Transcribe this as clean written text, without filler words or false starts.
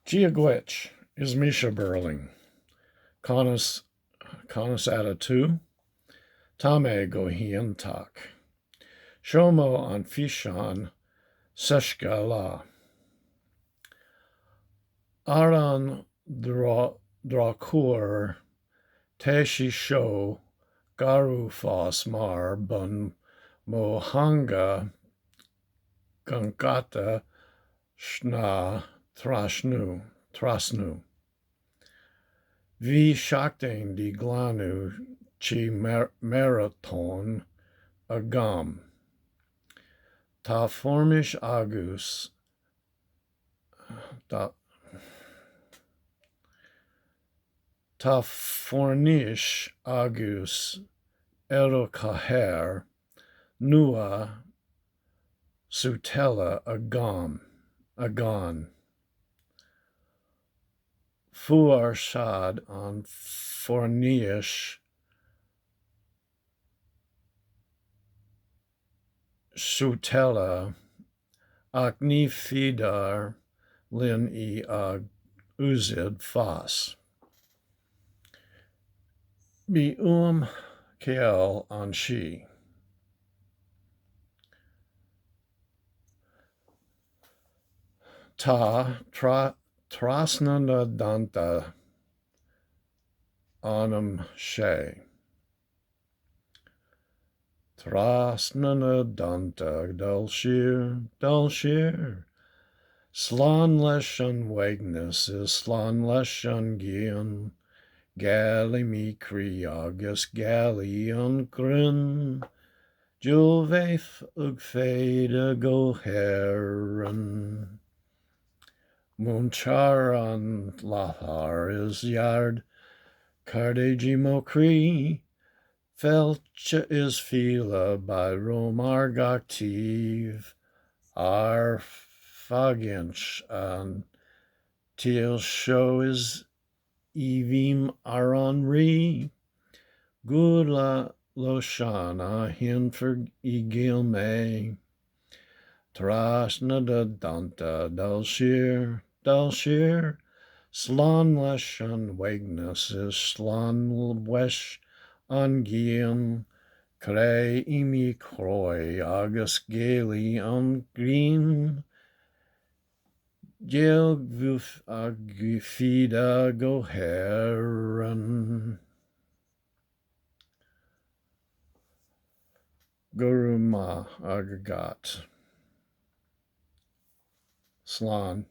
Giagwitch is Misha Berling. Conus Attatu. Tame Gohian Tak. Shomo an Fishan Seshka Aran Drakur Teshi Sho Garu Fos Mar Bun Mohanga Gangata Shna Trasnu. Vi Shakten di Glanu Chi Marathon Agam. Ta Formish Agus Ta Fornish Agus Erokaher Nua Sutella Agon. Fuarshad on Fornish Sutella Akni Fidar Lin e Uzid Fas. Bi Kel on She. Trasnanda Danta Anam She. Trasnanda Danta Dalshir. Slan Leshan Wagness is Slan Leshan Gian. Gali mi Kriagus Gali Grin. Julvaith Ugfeda Goheran. Muncharan Lahar is Yard. Cardeji Mokri. Felcha is Fila by Romar Gaktiv. Ar Faginch and Teal Show is Evim Aronri. Gula Loshana Hinfer Igilme. Trasnada Danta Dalshir. Slan Leshan Wagness is Slan Wesh Angian. Kre Imi Croy August Gaily on Green. Gel Guf Agufida Goheran. Guruma Agagat. Slan.